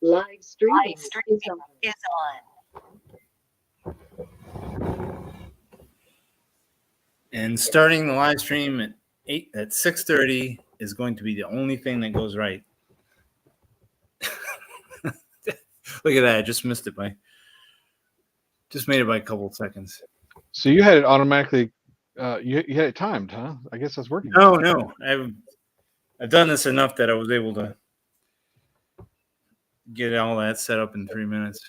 Live streaming is on. And starting the live stream at 6:30 is going to be the only thing that goes right. Look at that! I just missed it just made it by a couple of seconds. So you had it automatically. You had it timed, huh? I guess that's working. No. I've done this enough that I was able to get all that set up in 3 minutes.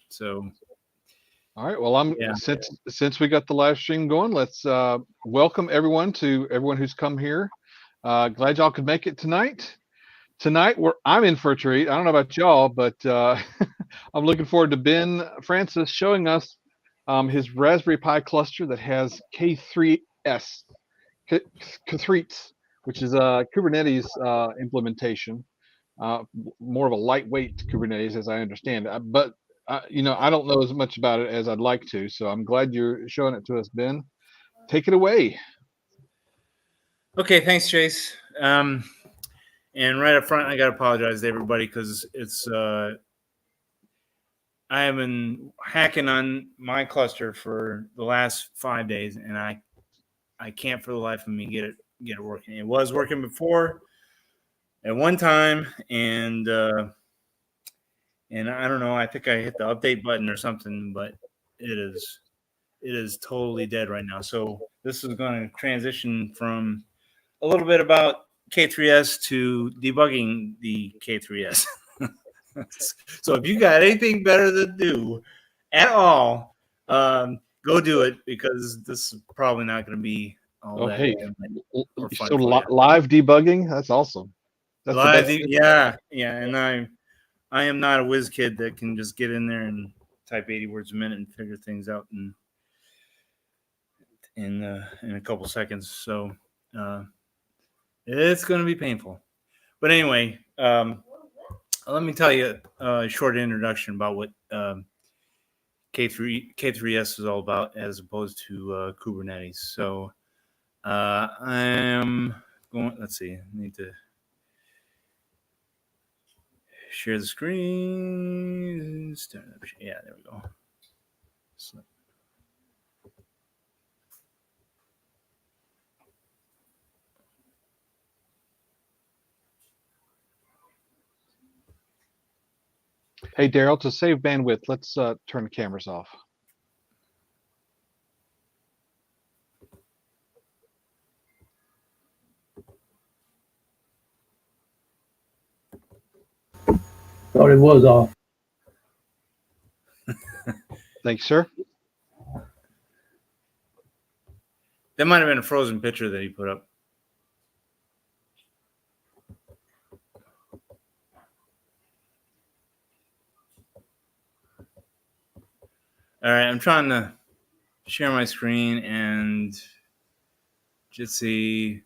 So. All right. Well, since we got the live stream going, let's welcome everyone who's come here. Glad y'all could make it tonight. Tonight I'm in for a treat. I don't know about y'all, but I'm looking forward to Ben Francis showing us his Raspberry Pi cluster that has K3S, which is a Kubernetes implementation, more of a lightweight Kubernetes, as I understand it. But I don't know as much about it as I'd like to, so I'm glad you're showing it to us, Ben. Take it away. Okay, thanks, Chase. And right up front, I got to apologize to everybody because I have been hacking on my cluster for the last 5 days, and I can't for the life of me get it working. It was working before at one time, and I don't know. I think I hit the update button or something, but it is totally dead right now. So this is going to transition from a little bit about K3S to debugging the K3S. So if you got anything better to do at all, go do it, because this is probably not going to be all that. Hey, fun so live debugging? That's awesome. That's live, yeah, and I am not a whiz kid that can just get in there and type 80 words a minute and figure things out in a couple seconds. So it's going to be painful. But anyway, let me tell you a short introduction about what K3S is all about, as opposed to Kubernetes. So I am going. Let's see. I need to share the screen. Start up. Yeah, there we go. So, hey, Daryl, to save bandwidth, let's turn the cameras off. Thought it was off. Thanks, sir. that might have been a frozen picture that he put up. All right, I'm trying to share my screen and just see.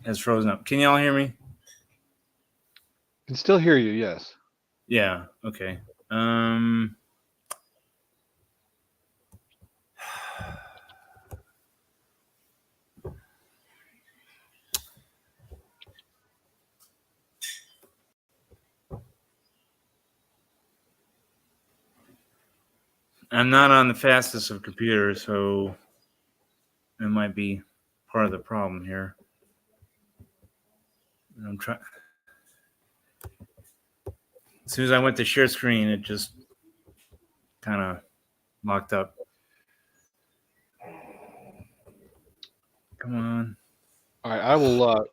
Has frozen up. Can y'all hear me? Can still hear you, yes. Yeah, okay. I'm not on the fastest of computers, so it might be part of the problem here. I'm trying. As soon as I went to share screen, it just kind of locked up. Come on. All right, I will.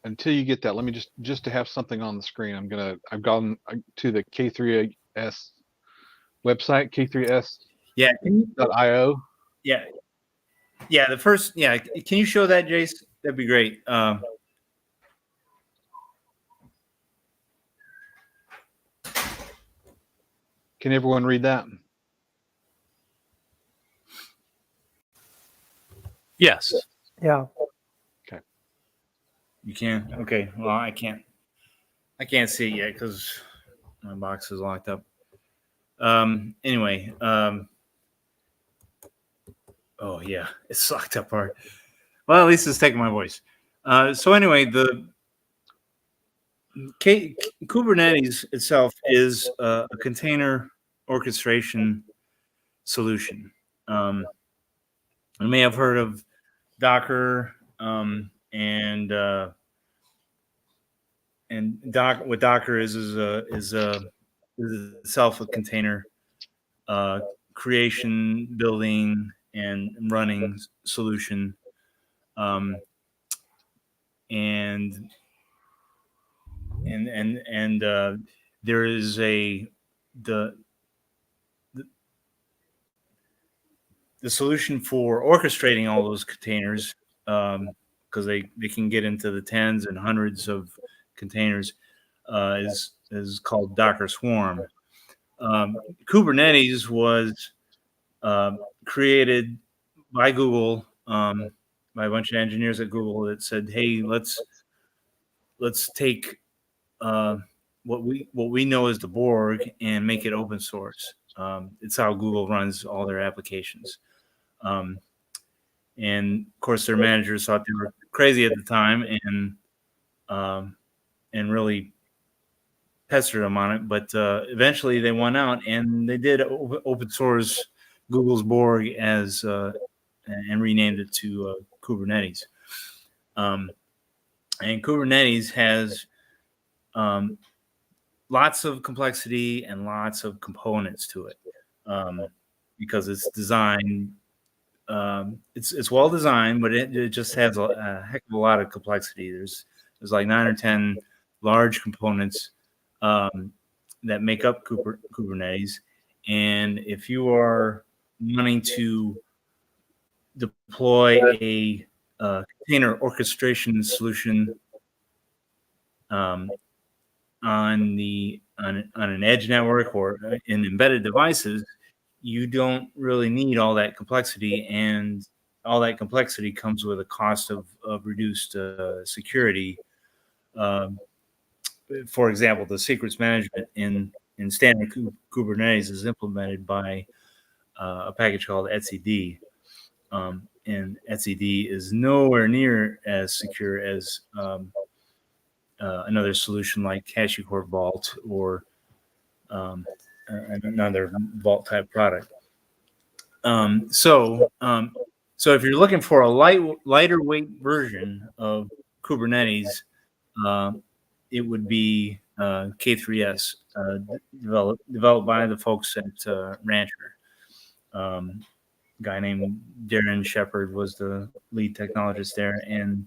Until you get that, let me just to have something on the screen. I've gone to the K3S website, K3S.io. Yeah. The first. Yeah. Can you show that, Jace? That'd be great. Can everyone read that? Yes. Yeah. Okay. You can? Okay. Well, I can't see it yet because my box is locked up. Anyway. Oh yeah, it's locked up hard. Well, at least it's taking my voice. So anyway, the Kubernetes itself is a container orchestration solution. You may have heard of Docker, and what Docker is itself a container creation, building, and running solution. And there is the solution for orchestrating all those containers, because they can get into the tens and hundreds of containers, is called Docker Swarm. Kubernetes was created by Google, by a bunch of engineers at Google that said, "Hey, let's take what we know as the Borg and make it open source." It's how Google runs all their applications. And of course, their managers thought they were crazy at the time, and really pestered them on it. But eventually, they won out, and they did open source Google's Borg and renamed it to Kubernetes. And Kubernetes has lots of complexity and lots of components to it, because it's designed. It's well designed, but it just has a heck of a lot of complexity. There's like 9 or 10 large components that make up Kubernetes. And if you are wanting to deploy a container orchestration solution on an edge network or in embedded devices, you don't really need all that complexity, and all that complexity comes with a cost of reduced security. For example, the secrets management in standard Kubernetes is implemented by a package called etcd, and etcd is nowhere near as secure as another solution like HashiCorp Vault or another Vault type product. So if you're looking for a lighter weight version of Kubernetes, it would be K3S, developed by the folks at Rancher. A guy named Darren Shepard was the lead technologist there, and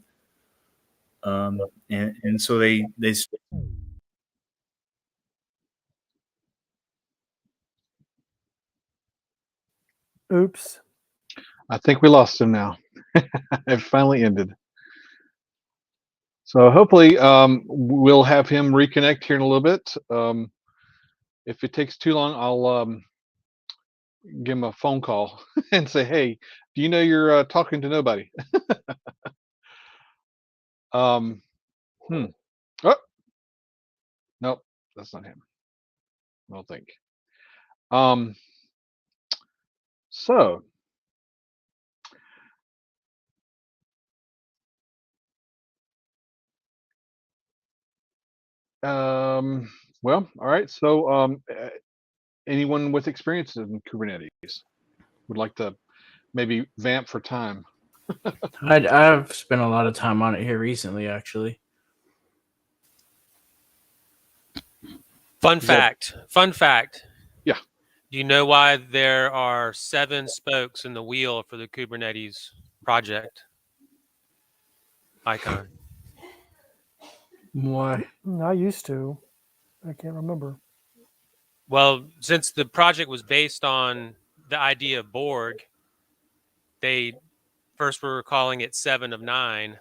so they Oops. I think we lost him now. It finally ended. So hopefully we'll have him reconnect here in a little bit. If it takes too long, I'll give him a phone call and say, "Hey, do you know you're talking to nobody?" Oh, nope, that's not him. I don't think. So well, all right. So anyone with experience in Kubernetes would like to maybe vamp for time? I've spent a lot of time on it here recently, actually. Fun fact. Yeah. Do you know why there are 7 spokes in the wheel for the Kubernetes project icon? Why? I used to. I can't remember. Well, since the project was based on the idea of Borg, they first were calling it 7 of 9.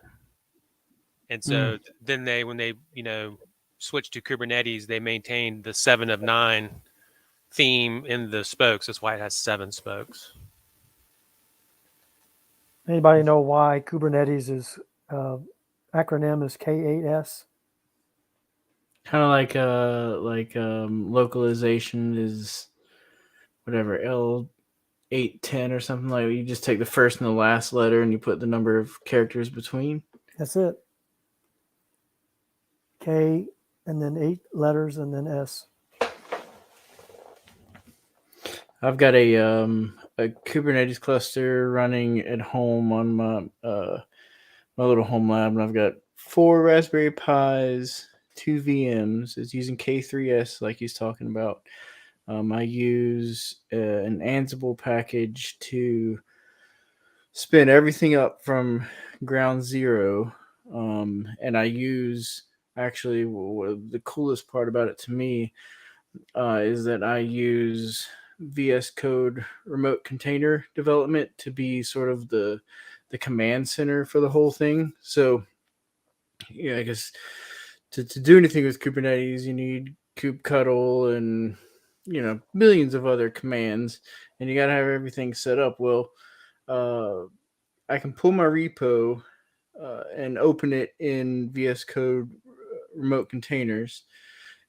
And so then when they switched to Kubernetes, they maintained the 7 of 9 theme in the spokes. That's why it has 7 spokes. Anybody know why Kubernetes is acronym is K8S? Kind of like localization is whatever, L810 or something like that. You just take the first and the last letter and you put the number of characters between. That's it. K and then 8 letters and then S. I've got a Kubernetes cluster running at home on my little home lab, and I've got 4 Raspberry Pis, 2 VMs. It's using K3S like he's talking about. I use an Ansible package to spin everything up from ground zero, and I use actually the coolest part about it to me is that I use VS Code remote container development to be sort of the command center for the whole thing. So yeah, I guess to do anything with Kubernetes, you need kubectl and millions of other commands, and you got to have everything set up. Well, I can pull my repo and open it in VS Code remote containers,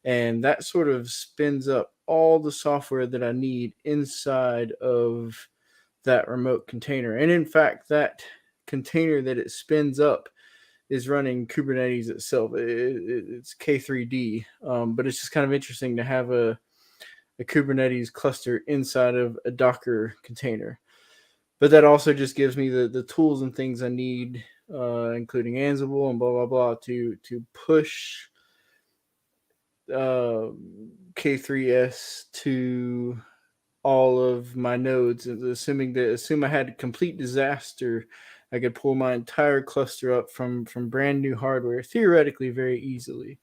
and that sort of spins up all the software that I need inside of that remote container. And in fact, that container that it spins up is running Kubernetes itself. It's K3D, but it's just kind of interesting to have a Kubernetes cluster inside of a Docker container. But that also just gives me the tools and things I need, including Ansible and blah, blah, blah, to push K3S to all of my nodes. Assume I had a complete disaster, I could pull my entire cluster up from brand new hardware, theoretically very easily.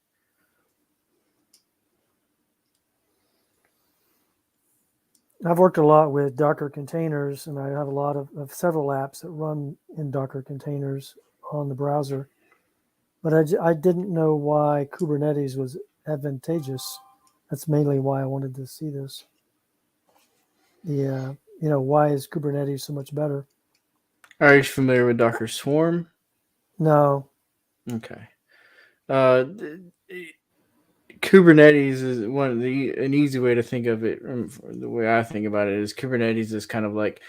I've worked a lot with Docker containers, and I have a lot of several apps that run in Docker containers on the browser. But I didn't know why Kubernetes was advantageous. That's mainly why I wanted to see this. Why is Kubernetes so much better? Are you familiar with Docker Swarm? No. Okay. Kubernetes is an easy way to think of it. The way I think about it is Kubernetes is kind of like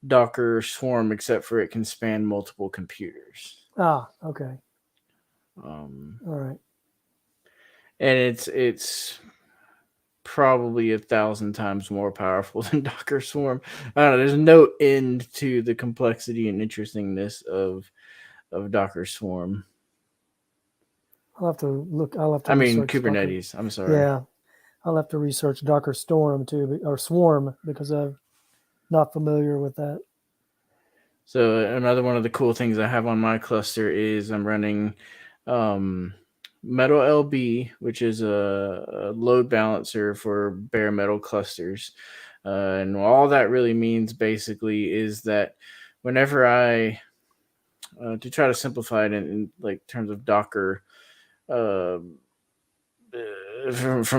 Docker Swarm, except for it can span multiple computers. Okay. All right. And it's probably 1,000 times more powerful than Docker Swarm. I don't know. There's no end to the complexity and interestingness of Docker Swarm. I'll have to look. Kubernetes. Docker. I'm sorry. Yeah, I'll have to research Docker Storm too, or Swarm, because I'm not familiar with that. So another one of the cool things I have on my cluster is I'm running Metal LB, which is a load balancer for bare metal clusters. And all that really means basically is that whenever I, to try to simplify it in like terms of Docker, from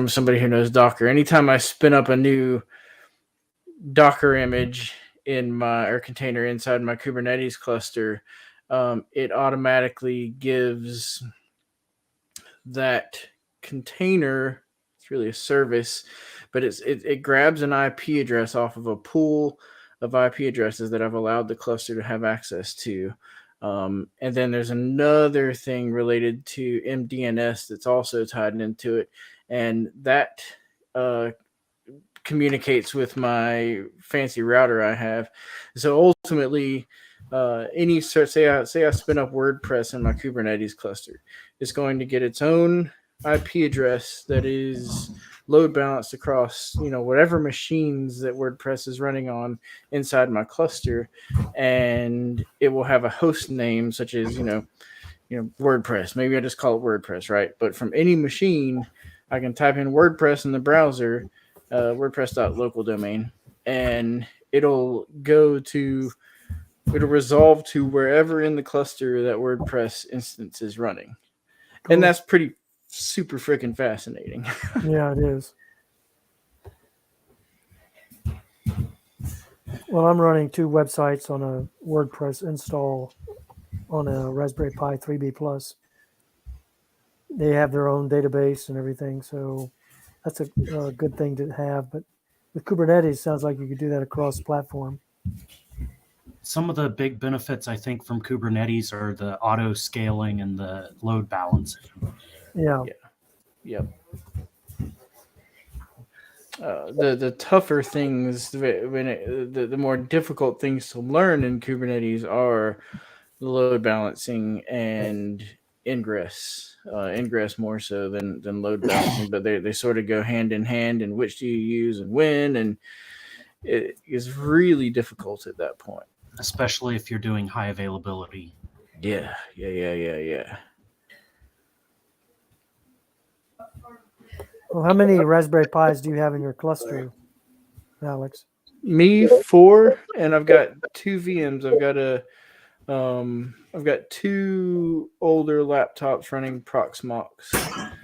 somebody who knows Docker, anytime I spin up a new Docker image in my container inside my Kubernetes cluster, it automatically gives that container, it's really a service, but it grabs an IP address off of a pool of IP addresses that I've allowed the cluster to have access to. And then there's another thing related to MDNS that's also tied into it, and that communicates with my fancy router I have. So ultimately, say I spin up WordPress in my Kubernetes cluster, it's going to get its own IP address that is load balanced across whatever machines that WordPress is running on inside my cluster, and it will have a host name such as WordPress. Maybe I just call it WordPress, right? But from any machine, I can type in WordPress in the browser, WordPress.local domain, and it'll resolve to wherever in the cluster that WordPress instance is running. Cool. And that's pretty super freaking fascinating. Yeah, it is. Well, I'm running 2 websites on a WordPress install on a Raspberry Pi 3B Plus. They have their own database and everything, so that's a good thing to have. But with Kubernetes, it sounds like you could do that across platform. Some of the big benefits, I think, from Kubernetes are the auto scaling and the load balancing. Yeah. Yep. The tougher things, the more difficult things to learn in Kubernetes are load balancing and ingress. Ingress more so than load balancing, but they sort of go hand in hand. And which do you use and when? And it is really difficult at that point. Especially if you're doing high availability. Yeah. Well, how many Raspberry Pis do you have in your cluster, Alex? Me 4, and I've got 2 VMs. I've got 2 older laptops running Proxmox.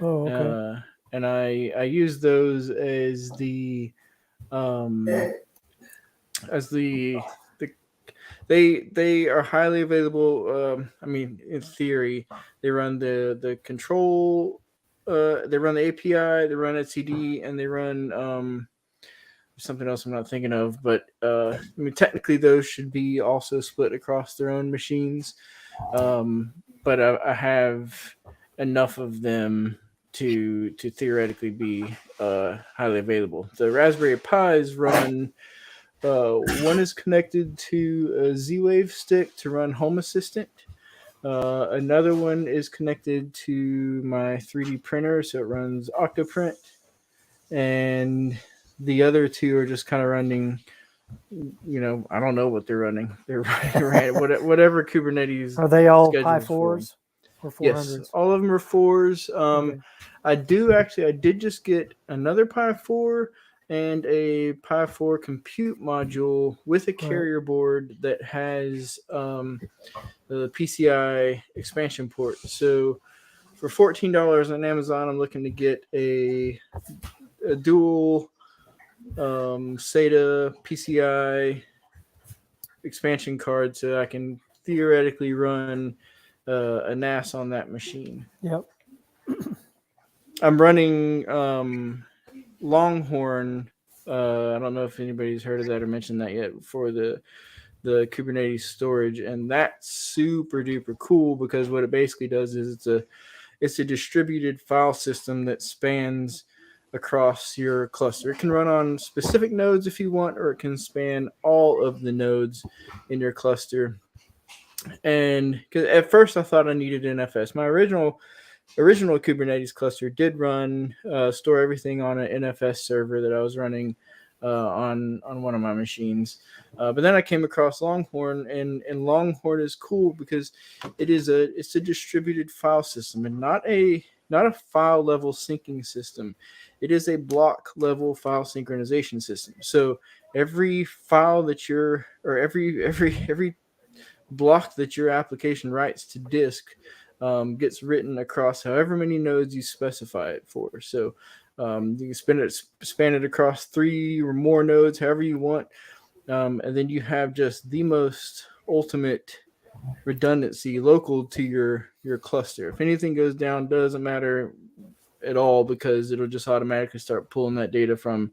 Oh, okay. And I use those as the they are highly available. I mean, in theory, they run the control, they run the API, they run etcd, and they run something else I'm not thinking of. But I mean, technically, those should be also split across their own machines. But I have enough of them to theoretically be highly available. The Raspberry Pis run. One is connected to a Z-Wave stick to run Home Assistant. Another one is connected to my 3D printer, so it runs Octoprint. And the other 2 are just kind of running, I don't know what they're running. They're running whatever Kubernetes. Are they all schedules Pi for 4s or 400s? Yes, all of them are 4s. Okay. I did just get another Pi 4 and a Pi 4 compute module with a carrier board that has the PCI expansion port. So for $14 on Amazon, I'm looking to get a dual SATA PCI expansion card so I can theoretically run a NAS on that machine. Yep. I'm running Longhorn. I don't know if anybody's heard of that or mentioned that yet for the Kubernetes storage, and that's super duper cool because what it basically does is it's a distributed file system that spans across your cluster. It can run on specific nodes if you want, or it can span all of the nodes in your cluster. And because at first I thought I needed NFS. My original Kubernetes cluster did run store everything on an NFS server that I was running on one of my machines. But then I came across Longhorn, and Longhorn is cool because it's a distributed file system and not a file level syncing system. It is a block level file synchronization system. So every file that every block that your application writes to disk gets written across however many nodes you specify it for. So you can span it across 3 or more nodes, however you want. And then you have just the most ultimate redundancy local to your cluster. If anything goes down, doesn't matter at all because it'll just automatically start pulling that data from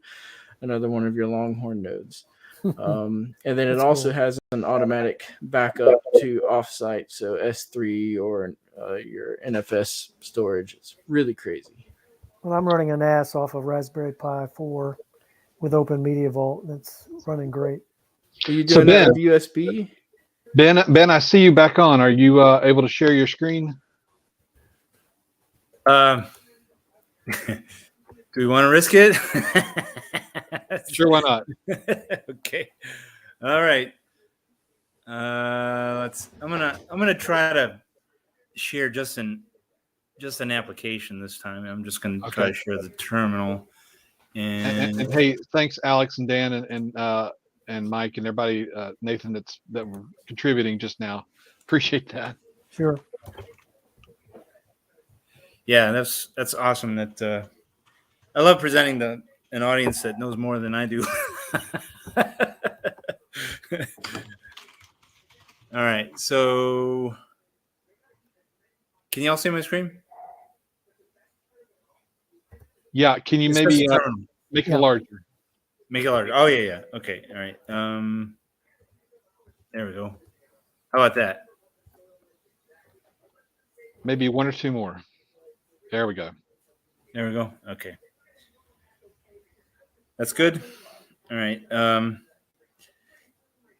another one of your Longhorn nodes. And then it also has an automatic backup to offsite, so S3 or your NFS storage. It's really crazy. Well, I'm running a NAS off of Raspberry Pi 4 with Open Media Vault. That's running great. Are you doing that with USB? Ben, I see you back on. Are you able to share your screen? Do we want to risk it? Sure, why not? Okay. All right. I'm gonna try to share just an application this time. I'm just gonna try to share the terminal. And hey, thanks Alex and Dan and Mike and everybody, Nathan that were contributing just now. Appreciate that. Sure. Yeah, that's awesome. That I love presenting an audience that knows more than I do. All right, so can you all see my screen? Yeah, can you maybe make it larger? Make it larger. Oh yeah. Okay. All right. There we go. How about that? Maybe 1 or 2 more. There we go. There we go. Okay. That's good. All right.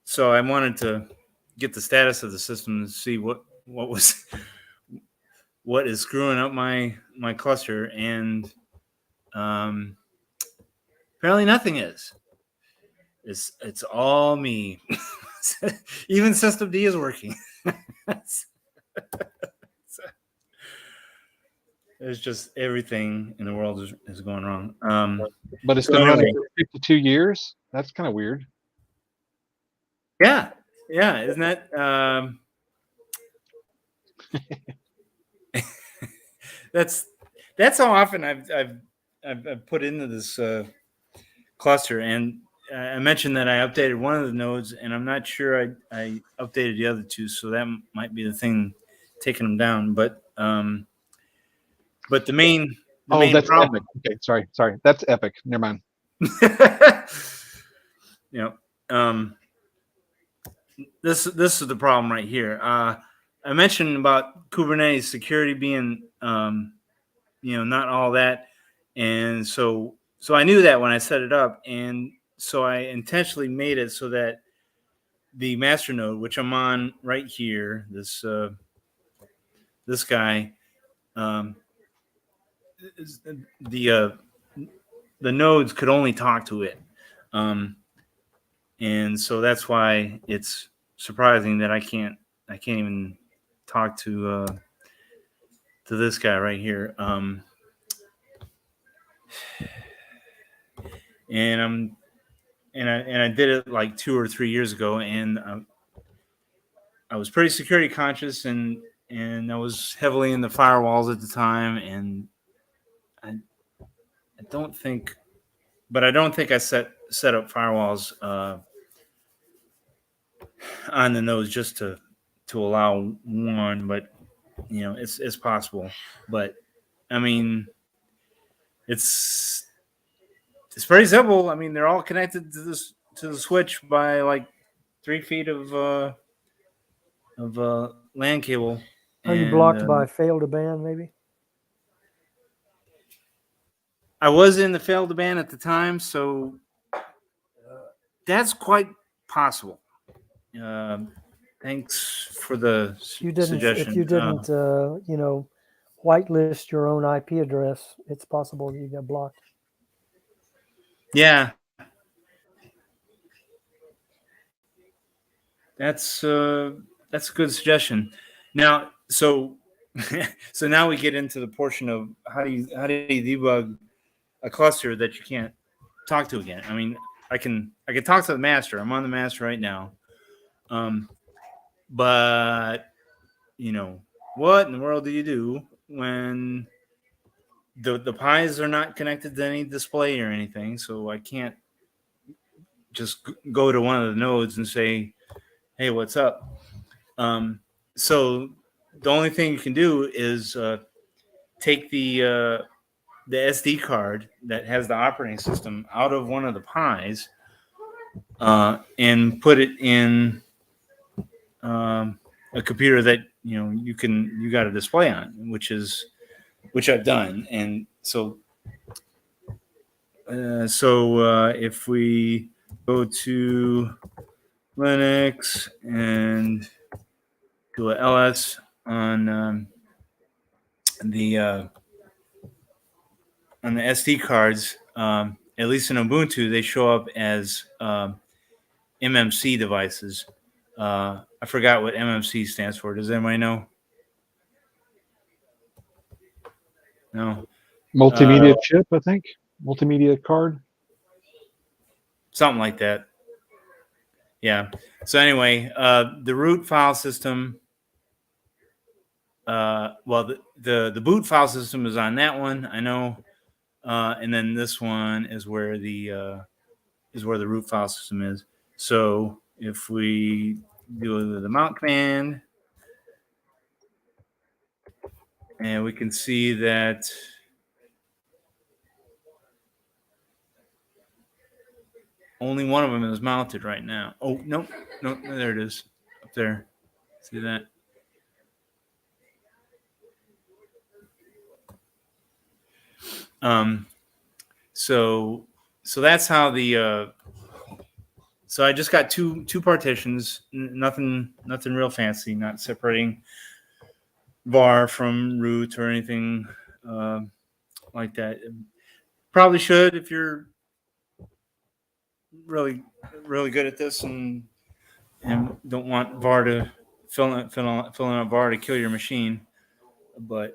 So I wanted to get the status of the system to see what is screwing up my cluster, and apparently nothing is. It's all me. Even System D is working. There's just everything in the world is going wrong. But it's So been running anyway. for 52 years. That's kind of weird. Yeah, isn't that? That's how often I've put into this cluster, and I mentioned that I updated one of the nodes, and I'm not sure I updated the other two, so that might be the thing taking them down. But the main That's problem. epic. Okay, sorry. That's epic. Never mind. This is the problem right here. I mentioned about Kubernetes security being, not all that, and so I knew that when I set it up, and so I intentionally made it so that the master node, which I'm on right here, this guy, the nodes could only talk to it, and so that's why it's surprising that I can't even talk to this guy right here. And I did it like 2 or 3 years ago, and I was pretty security conscious, and I was heavily in the firewalls at the time, and I don't think I set up firewalls on the nodes just to allow one, but it's possible. But I mean, it's pretty simple. I mean, they're all connected to the switch by like 3 feet of LAN cable. Are you blocked by fail to ban, maybe? I was in the fail to ban at the time, so that's quite possible. Thanks for the suggestion. If you didn't, whitelist your own IP address, it's possible you get blocked. Yeah, that's a good suggestion. Now, so now we get into the portion of how do you debug a cluster that you can't talk to again. I mean, I can talk to the master. I'm on the master right now. But what in the world do you do when the Pis are not connected to any display or anything? So I can't just go to one of the nodes and say, "Hey, what's up?" So the only thing you can do is take the SD card that has the operating system out of one of the Pis and put it in a computer that you got a display on, which I've done. And so if we go to Linux and do a ls on the SD cards, at least in Ubuntu, they show up as MMC devices. I forgot what MMC stands for. Does anybody know? No. Multimedia chip, I think. Multimedia card. Something like that. Yeah. So anyway, the root file system. The boot file system is on that one, I know, and then this one is where the root file system is. So if we do the mount command, and we can see that only one of them is mounted right now. Oh, no, there it is up there. See that? So that's how the so I just got two partitions, nothing real fancy, not separating var from root or anything like that. Probably should if you're really good at this and don't want var to filling out var to kill your machine. But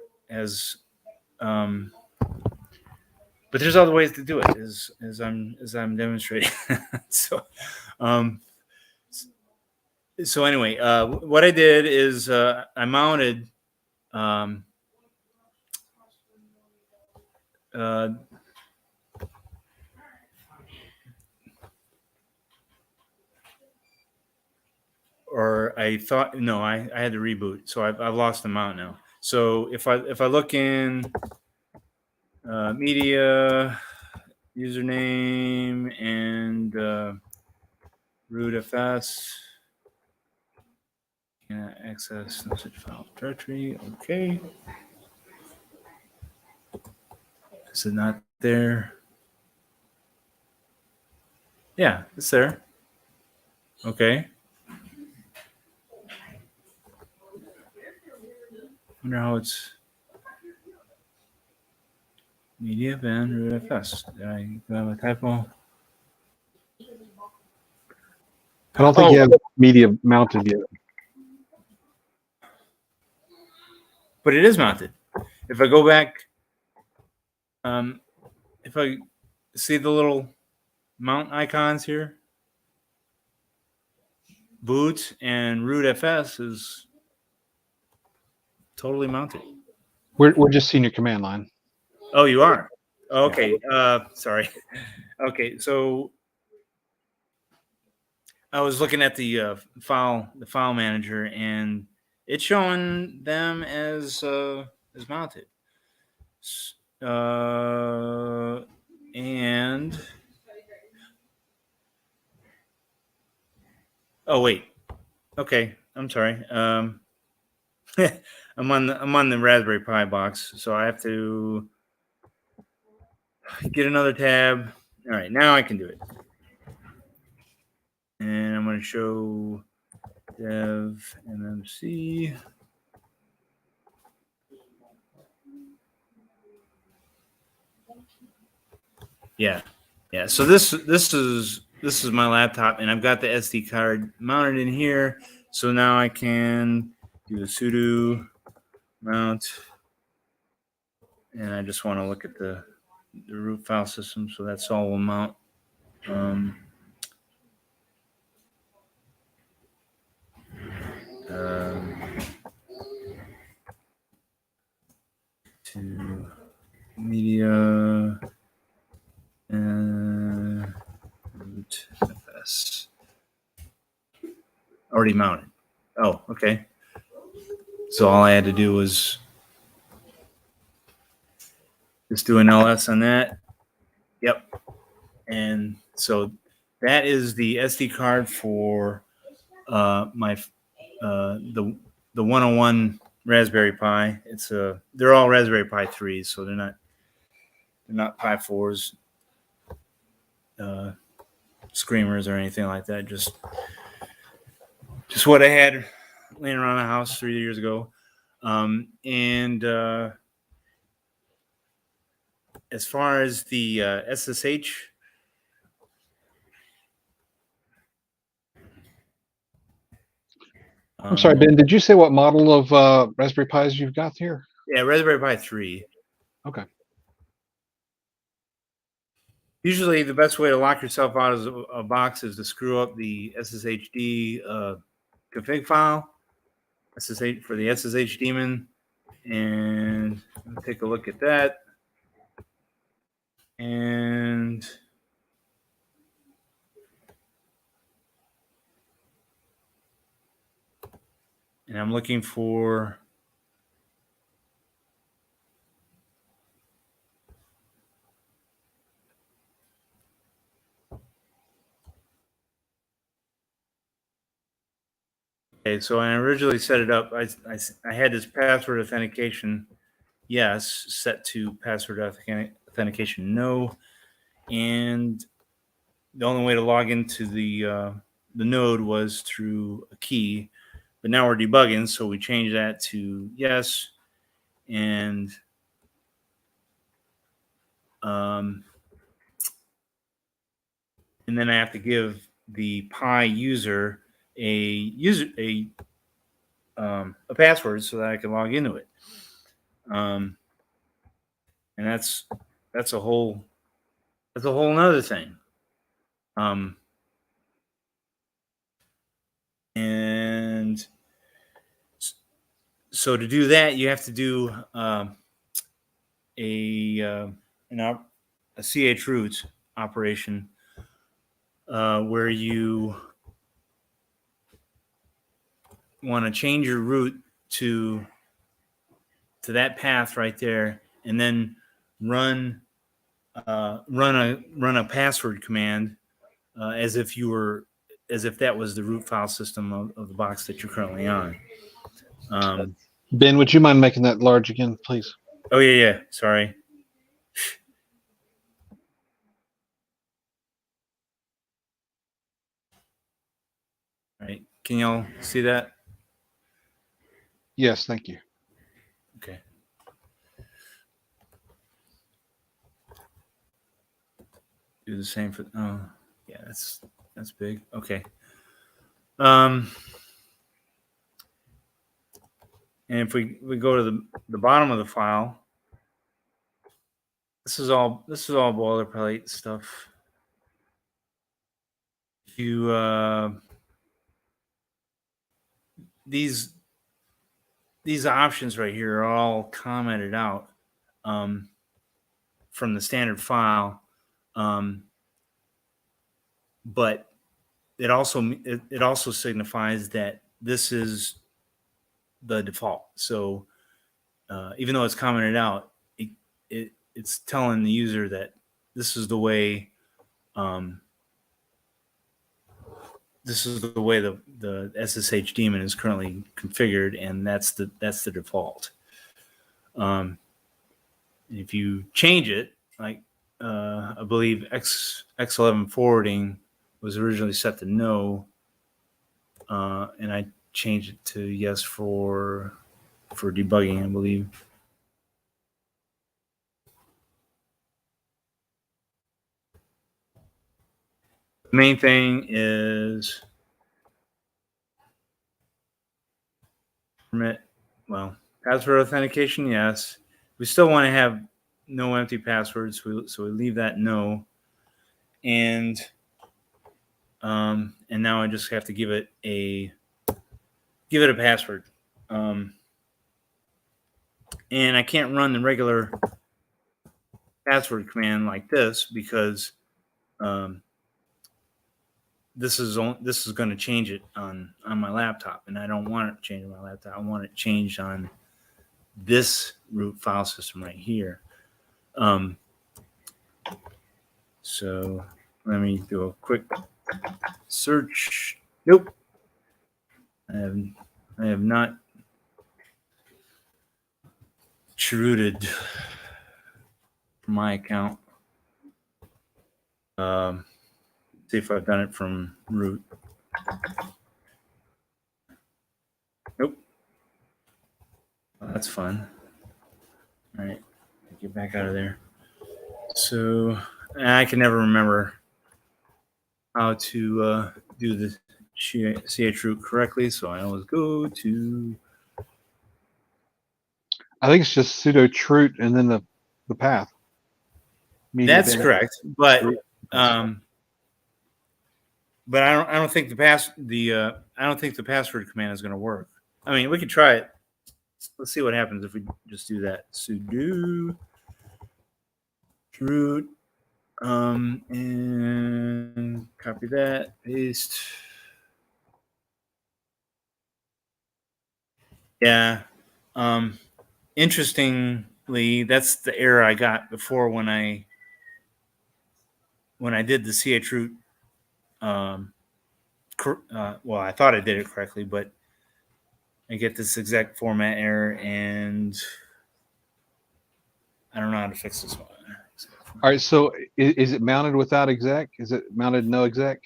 but there's other ways to do it as I'm demonstrating. So anyway, what I did is I mounted or I thought no, I had to reboot, so I've lost the mount now. So if I look in media, username, and rootfs, can I access no such file directory? Okay, is it not there? Yeah, it's there. Okay. Wonder how it's media van rootfs. Did I have a typo? I don't think you have media mounted yet. But it is mounted. If I go back, if I see the little mount icons here, boot and rootfs is totally mounted. We're just seeing your command line. Oh, you are? Okay. Sorry. Okay. So I was looking at the file manager, and it's showing them as mounted. And oh wait. Okay. I'm sorry. I'm on the Raspberry Pi box, so I have to get another tab. All right, now I can do it. And I'm going to show dev mmc. Yeah. So this is my laptop, and I've got the SD card mounted in here. So now I can do a sudo mount, and I just want to look at the root file system. So that's all will mount. To media rootfs. Already mounted. Oh, okay. So all I had to do was just do an ls on that. Yep. And so that is the SD card for my the 101 Raspberry Pi. It's they're all Raspberry Pi 3s, so they're not Pi 4s, screamers or anything like that. Just what I had laying around the house 3 years ago. And as far as the SSH, I'm sorry, Ben, did you say what model of Raspberry Pis you've got here? Yeah, Raspberry Pi 3. Okay. Usually the best way to lock yourself out of a box is to screw up the SSHD config file, SSH for the SSH daemon, and I'll take a look at that. And I'm looking for okay. So I originally set it up. I had this password authentication, yes, set to password authentication, no. And the only way to log into the node was through a key. But now we're debugging, so we change that to yes. And then I have to give the Pi user a password so that I can log into it. And that's a whole nother thing. And so to do that, you have to do a chroot operation where you want to change your root to that path right there, and then run a password command as if that was the root file system of the box that you're currently on. Ben, would you mind making that large again, please? Oh yeah. Sorry. All right. Can y'all see that? Yes, thank you. Okay. Do the same for. Oh, yeah. That's big. Okay. And if we go to the bottom of the file, this is all boilerplate stuff. These options right here are all commented out from the standard file, but it also signifies that this is the default. So even though it's commented out, it's telling the user that this is the way the SSH daemon is currently configured, and that's the default. If you change it, like I believe X11 forwarding was originally set to no, and I changed it to yes for debugging, I believe. The main thing is permit, password authentication, yes. We still want to have no empty passwords, so we leave that no. And now I just have to give it a password. And I can't run the regular password command like this because this is going to change it on my laptop, and I don't want it to change on my laptop. I want it changed on this root file system right here. So let me do a quick search. Nope, I have not chrooted from my account. See if I've done it from root. Nope. Well, that's fun. All right, get back out of there. So I can never remember how to do the chroot correctly, so I always go to. I think it's just sudo chroot and then the path. That's correct, but I don't think the password command is going to work. I mean, we could try it. Let's see what happens if we just do that. Sudo chroot, and copy that, paste. Yeah. Interestingly, that's the error I got before when I did the chroot. Well, I thought I did it correctly, but I get this exact format error, and I don't know how to fix this one. So All right. So is it mounted without exec? Is it mounted no exec?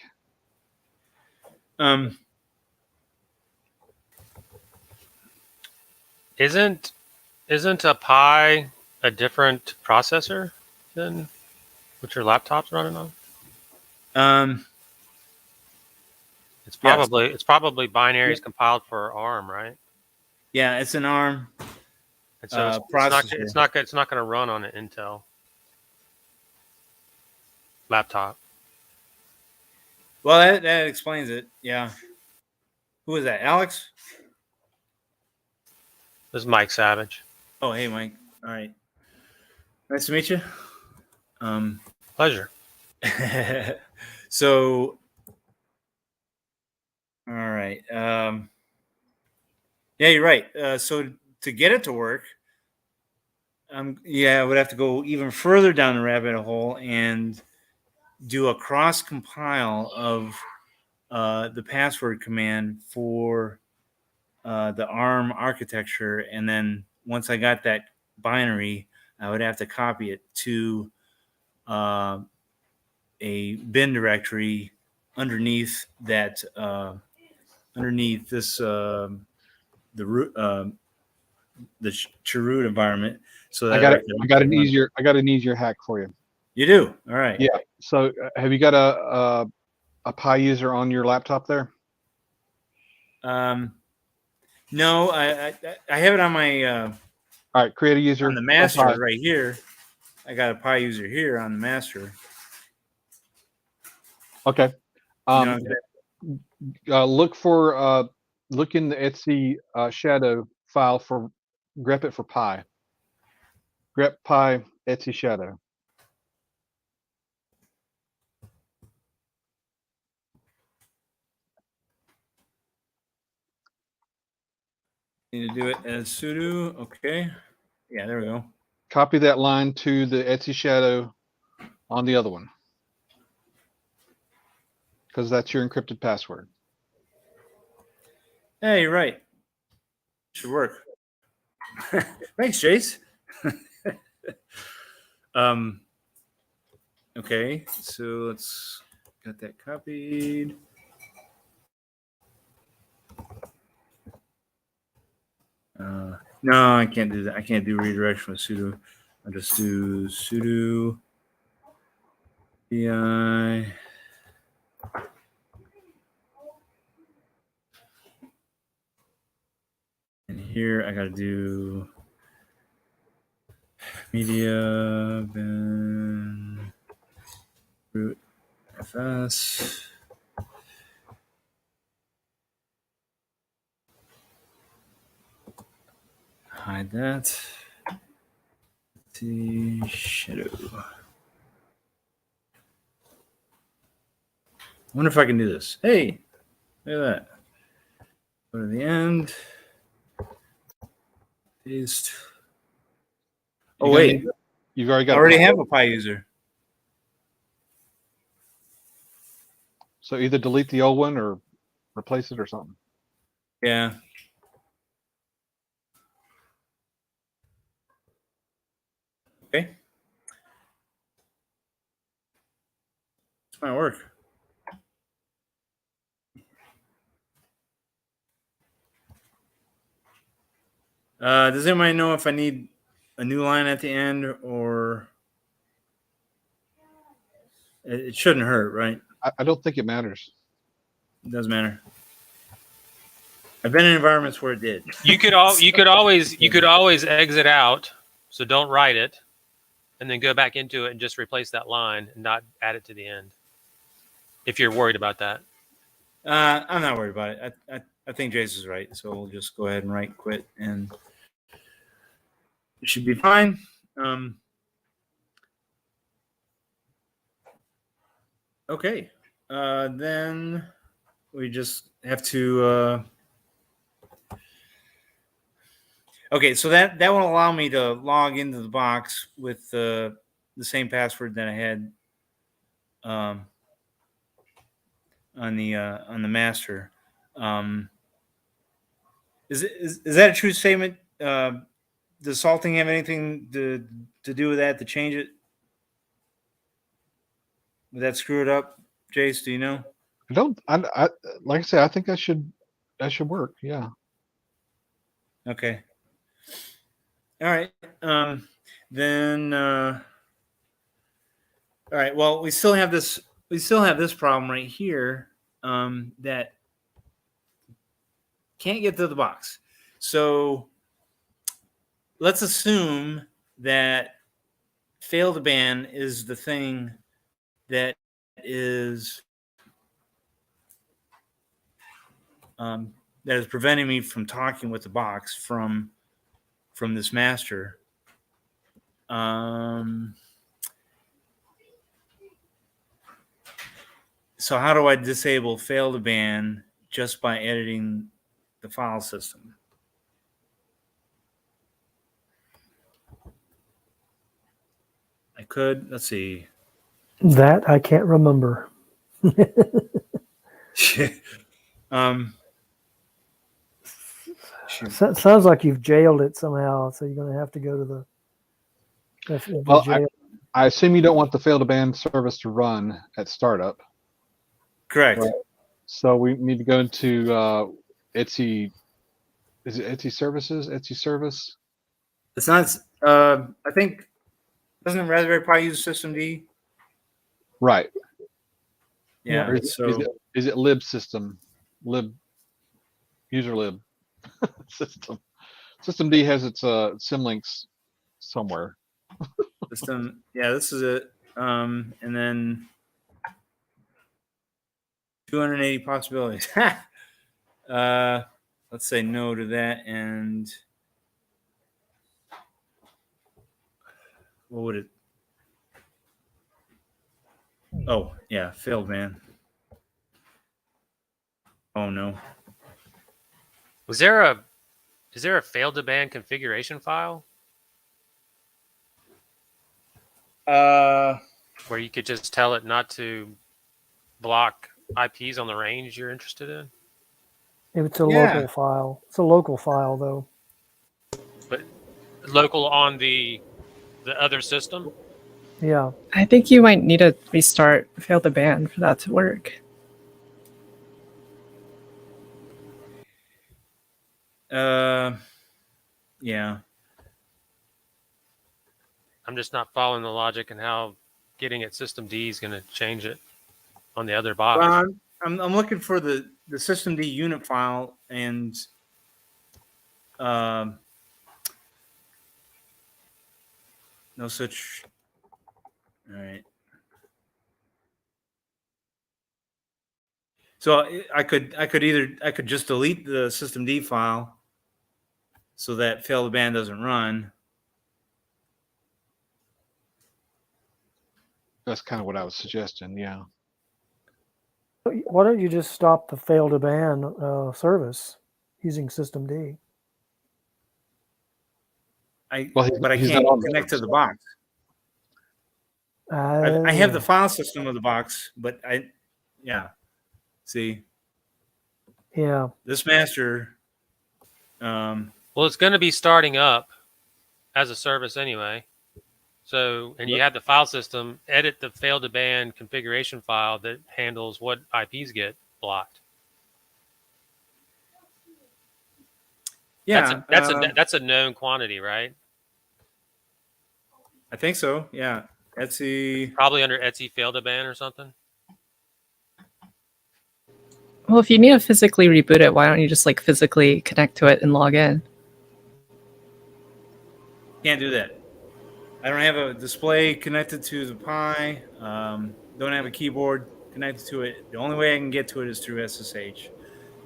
Isn't a Pi a different processor than what your laptop's running on? It's Yes. probably binaries compiled for ARM, right? Yeah, it's an ARM And so processor. it's not going to run on an Intel laptop. Well, that explains it. Yeah. Who is that? Alex? This is Mike Savage. Oh, hey, Mike. All right. Nice to meet you. Pleasure. So, all right. Yeah, you're right. So to get it to work, I would have to go even further down the rabbit hole and do a cross compile of the password command for the ARM architecture, and then once I got that binary, I would have to copy it to a bin directory underneath that underneath this the root the chroot environment. So that I got an easier hack for you. You do. All right. Yeah. So have you got a Pi user on your laptop there? No, I have it on my all right, create a user on the master right here. I got a Pi user here on the master. Okay. Look in the etc shadow file for grep it for Pi. Grep Pi etc shadow. Need to do it as sudo. Okay. Yeah, there we go. Copy that line to the etc shadow on the other one, because that's your encrypted password. Yeah, you're right. Should work. Thanks, Jace. Okay, so let's got that copied. No, I can't do that. I can't do redirection with sudo. I'll just do sudo pi. And here I got to do media bin root fs. Hide that. The shadow. I wonder if I can do this. Hey, look at that. Go to the end. Paste. Oh, wait. You've already got I already have a Pi user. So either delete the old one or replace it or something. Yeah. Okay. This might work. Does anybody know if I need a new line at the end, or it shouldn't hurt, right? I don't think it matters. It doesn't matter. I've been in environments where it did. You could always exit out, so don't write it, and then go back into it and just replace that line and not add it to the end. If you're worried about that. I'm not worried about it. I think Jace is right, so we'll just go ahead and write quit, and it should be fine. Okay. Then we just have to. Okay, so that will allow me to log into the box with the same password that I had on the master. Is that a true statement? Does salting have anything to do with that, to change it? Would that screw it up, Jace? Do you know? I don't. I like I said. I think that should work. Yeah. Okay. All right. Then. All right. Well, we still have this. We still have this problem right here. That can't get to the box. So let's assume that fail to ban is the thing that is preventing me from talking with the box from this master. So how do I disable fail to ban just by editing the file system? I could. Let's see. That I can't remember. Sounds like you've jailed it somehow, so you're going to have to go to the Well, jail. I assume you don't want the fail to ban service to run at startup. Correct. Right. So we need to go into Etsy. Is it Etsy services? Etsy service? It's not. I think doesn't Raspberry Pi use systemd? Right. Yeah. Or is it lib system? Lib user lib system. Systemd has its symlinks somewhere. System. Yeah, this is it. And then 280 possibilities. Let's say no to that. And what would it? Oh, yeah, failed, man. Oh no. Is there a failed to ban configuration file where you could just tell it not to block IPs on the range you're interested in? If it's a local file. It's a local file, though. But local on the other system? Yeah. I think you might need to restart fail to ban for that to work. Yeah. I'm just not following the logic and how getting it systemd is going to change it on the other box. I'm looking for the systemd unit file and no such. All right. So I could just delete the systemd file so that fail to ban doesn't run. That's kind of what I was suggesting. Yeah. Why don't you just stop the fail to ban service using systemd? But I can't connect to the box. I have the file system of the box, but see. Yeah. This master. Well, it's going to be starting up as a service anyway. So, and you have the file system, edit the fail to ban configuration file that handles what IPs get blocked. Yeah, that's a known quantity, right? I think so. Yeah, Etsy. Probably under Etsy fail to ban or something. Well, if you need to physically reboot it, why don't you just like physically connect to it and log in? Can't do that. I don't have a display connected to the Pi. Don't have a keyboard connected to it. The only way I can get to it is through SSH,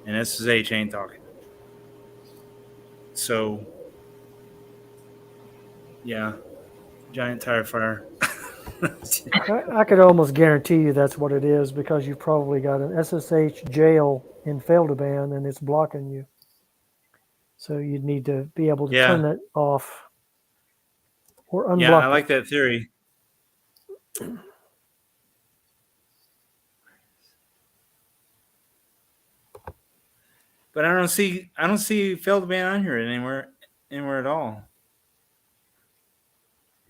and SSH ain't talking. So, yeah, giant tire fire. I could almost guarantee you that's what it is because you've probably got an SSH jail in fail to ban and it's blocking you. So you'd need to be able to turn it off or unblock. Yeah, I like that theory. But I don't see fail to ban on here anywhere at all.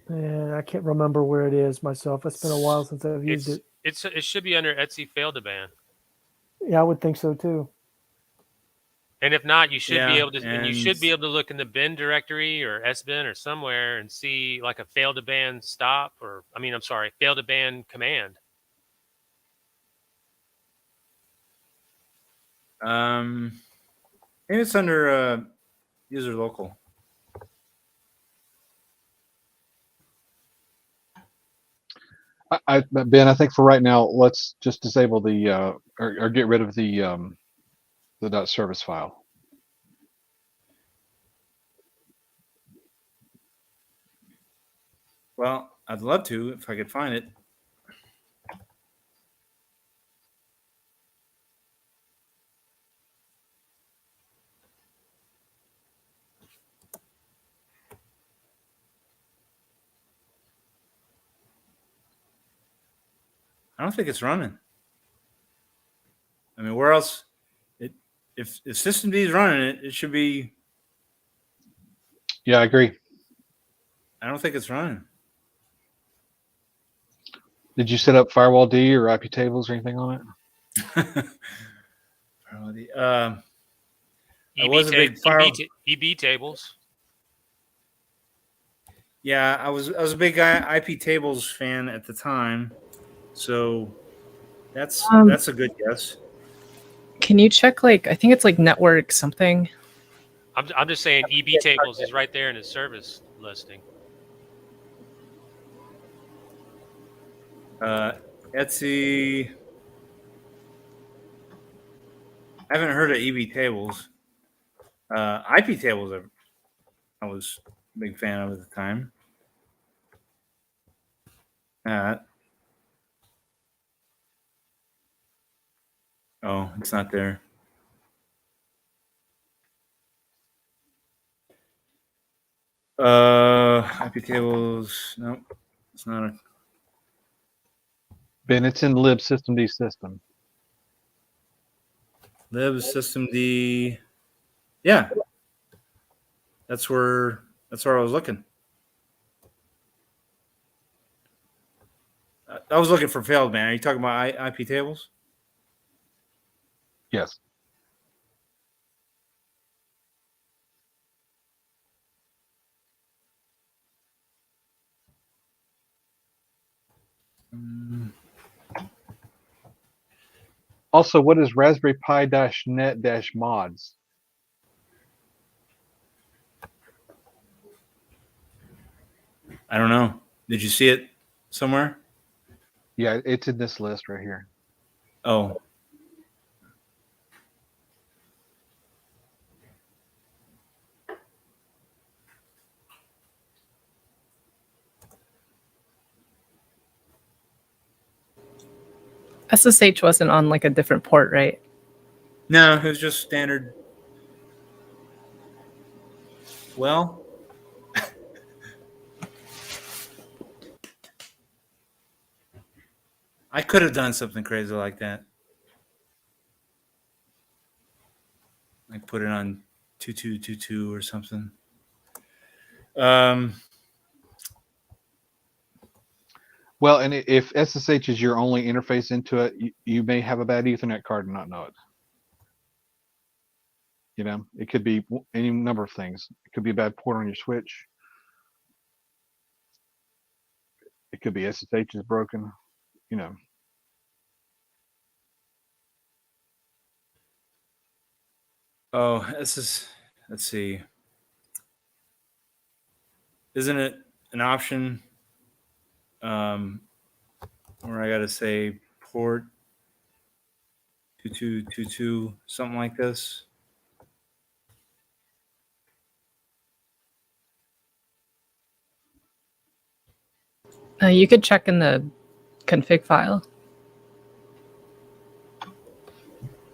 And I can't remember where it is myself. It's been a while since I've used it. it should be under Etsy failed to ban. Yeah, I would think so too. And if not, you should be Yeah, able to, and you should be able to look in the bin directory or sbin or somewhere and see like a failed to ban stop, or I'm sorry, failed to ban command. Maybe it's under user local. Ben, I think for right now, let's just disable the or get rid of the .service file. Well, I'd love to if I could find it. I don't think it's running. I mean, where else? If systemd is running it, it should be. Yeah, I agree. I don't think it's running. Did you set up firewall D or IP tables or anything on it? I was a big fire. EB tables. Yeah, I was a big IP tables fan at the time, so that's a good guess. Can you check I think it's network something? I'm just saying EB tables is right there in his service listing. Etsy. I haven't heard of EB tables. IP tables I was a big fan of at the time. Oh, it's not there. IP tables. Nope, it's not a. Ben, it's in lib systemd system. Lib systemd. Yeah, that's where I was looking. I was looking for failed ban. Are you talking about IP tables? Yes. Also, what is Raspberry Pi-net-mods? I don't know. Did you see it somewhere? Yeah, it's in this list right here. Oh. SSH wasn't on a different port, right? No, it was just standard. Well, I could have done something crazy like that. Like put it on 2222 or something. Well, and if SSH is your only interface into it, you may have a bad Ethernet card and not know it. You know, it could be any number of things. It could be a bad port on your switch. It could be SSH is broken. You know. Oh, let's see. Isn't it an option where I got to say port 2222, something like this? You could check in the config file.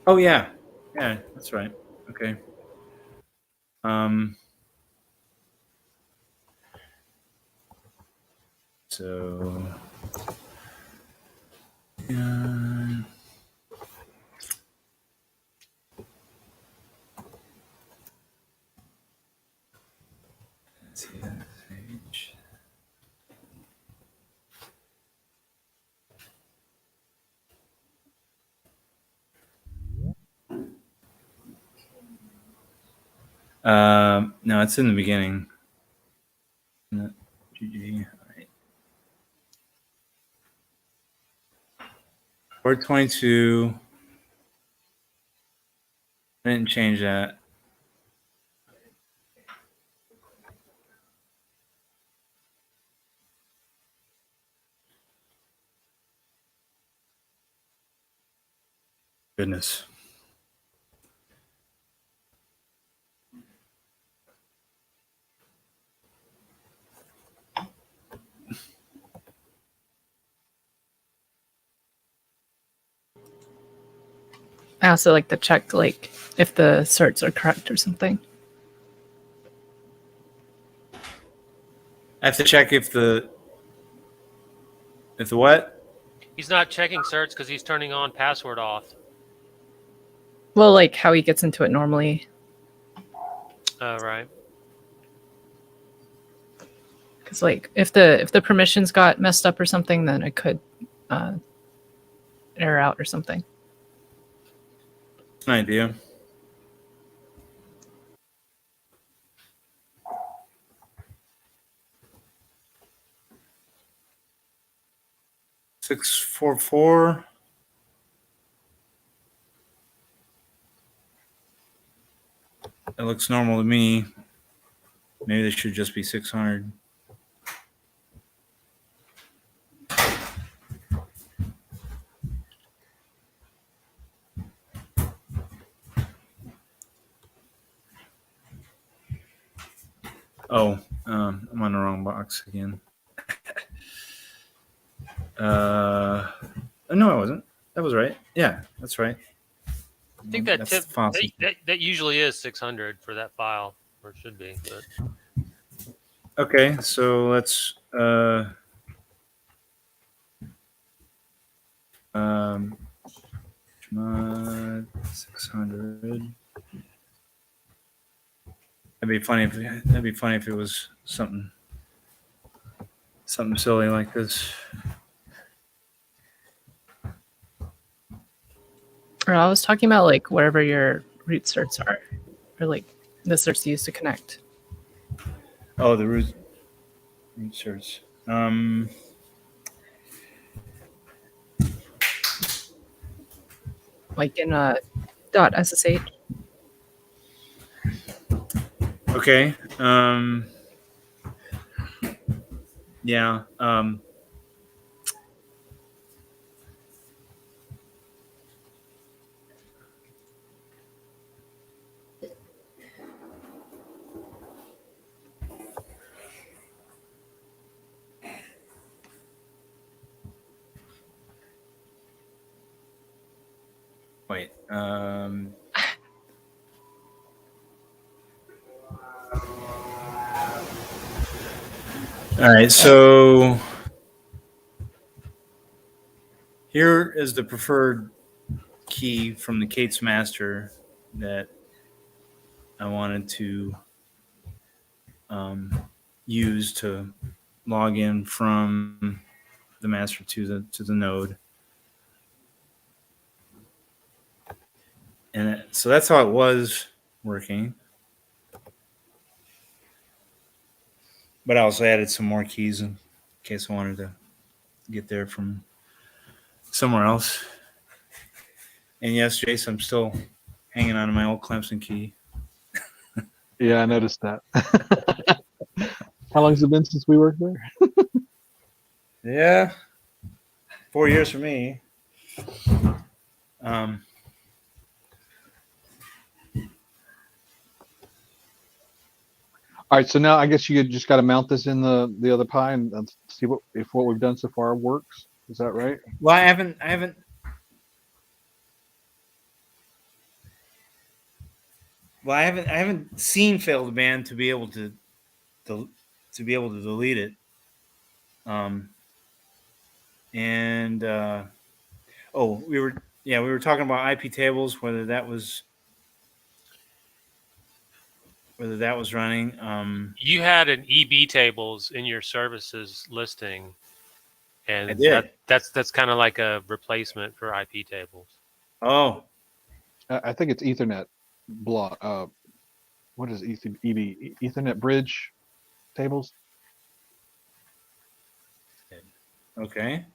Oh yeah, that's right. Okay. So let's see SSH. No, it's in the beginning. No, GG. All right. Port 22. I didn't change that. Goodness. I also like to check like if the certs are correct or something. I have to check if the what? He's not checking certs because he's turning on password auth. Well, like how he gets into it normally. Right. Because like if the permissions got messed up or something, then it could error out or something. An idea. Six 4 That looks normal to me. Maybe this should just be 600. Oh, I'm on the wrong box again. No, I wasn't. That was right. Yeah, that's right. I think that That's tip the file that, system. that usually is 600 for that file, or it should be. But Okay, so let's mod 600. That'd be funny if it was something silly like this. Or I was talking about like wherever your root certs are, or like the certs used to connect. Oh, the root certs. Like in .ssh. Okay. Yeah. Wait. All right. So here is the preferred key from the Kate's master that I wanted to use to log in from the master to the node. And so that's how it was working. But I also added some more keys in case I wanted to get there from somewhere else. And yes, Jace, I'm still hanging on to my old Clemson key. Yeah, I noticed that. How long has it been since we worked there? Yeah. 4 years for me. All right, so now I guess you just got to mount this in the other Pi and see if what we've done so far works. Is that right? Well, I haven't seen fail to ban to be able to delete it. We were talking about IP tables, whether that was running. you had an EB tables in your services listing, and I did. that's kind of like a replacement for IP tables. Oh, I think it's Ethernet block. what is EB? Ethernet bridge tables. Okay.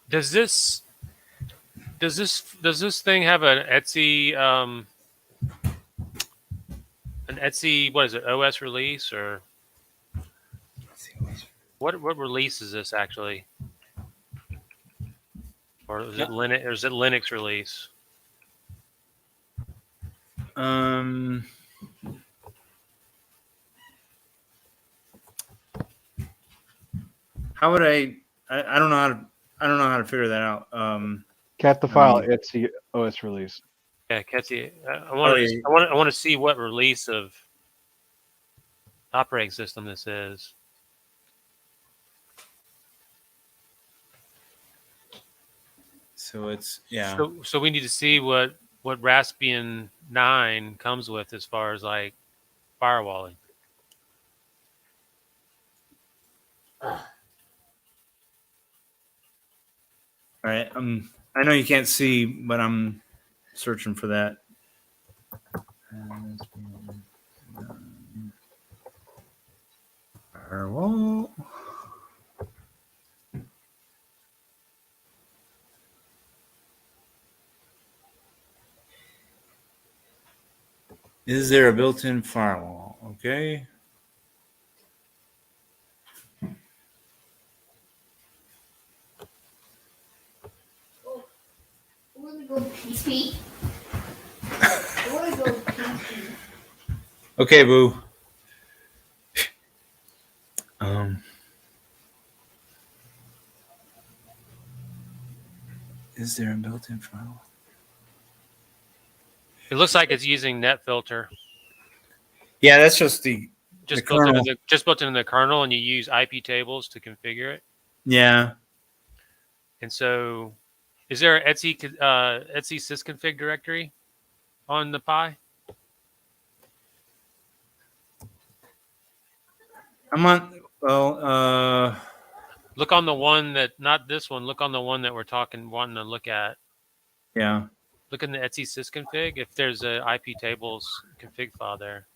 Does this thing have an Etsy what is it, OS release, or what release is this actually? Or is it Linux, or is it Linux release? How would I don't know how to figure that out. Cat the file Etsy OS release. Yeah, Ketsi, I want to see what release of operating system this is. So it's yeah. So we need to see what Raspbian 9 comes with as far as like firewalling. All right. I know you can't see, but I'm searching for that. Firewall. Is there a built-in firewall? Okay. I want to go pee-pee. I want to go pee-pee. Okay, boo. Is there a built-in firewall? It looks like it's using NetFilter. Yeah, that's just the Built kernel. into the kernel, and you use IP tables to configure it. Yeah. And so, is there an Etsy sysconfig directory on the Pi? I'm on. Well, Look on the one that, not this one. Look on the one that we're wanting to look at. yeah. Look in the Etsy sysconfig if there's a IP tables config file there.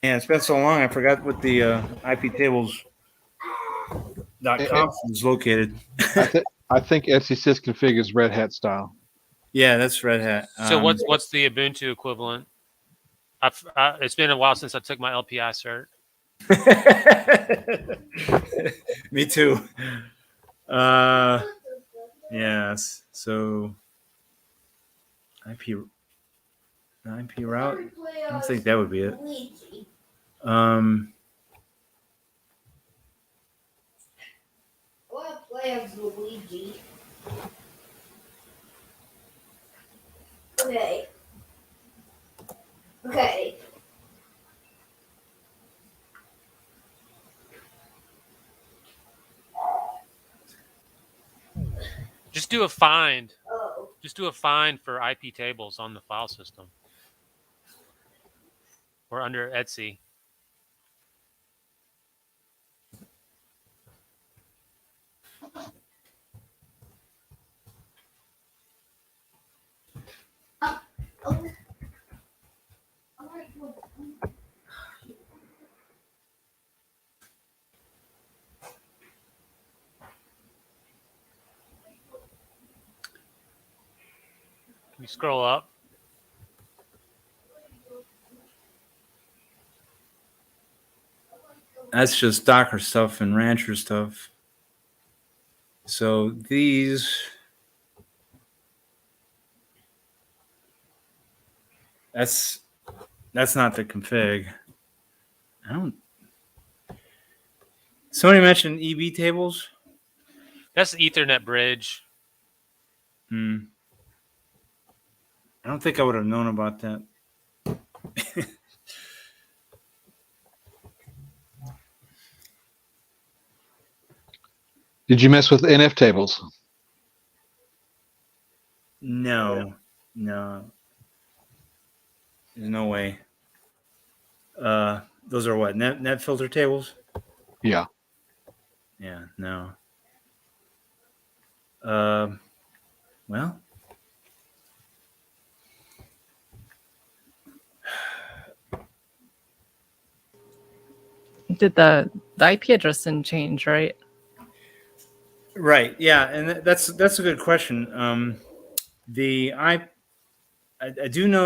Yeah, it's been so long. I forgot what the iptables.conf is located. I think Etsy sysconfig is Red Hat style. Yeah, that's Red Hat. So what's the Ubuntu equivalent? It's been a while since I took my LPI cert. Me too. Yes. So IP route. I don't think that would be it. I want to play as Luigi. Okay. Okay. Just do a find. Oh. Just do a find for IP tables on the file system or under Etsy. Oh. Can you scroll up? That's just Docker stuff and Rancher stuff. So these. That's not the config. I don't. Somebody mentioned EB tables. That's the Ethernet bridge. I don't think I would have known about that. Did you mess with NF tables? No. There's no way. Those are what, net filter tables? Yeah. Yeah, no. Well, Did the IP address didn't change, right? right. Yeah, and that's a good question. I do know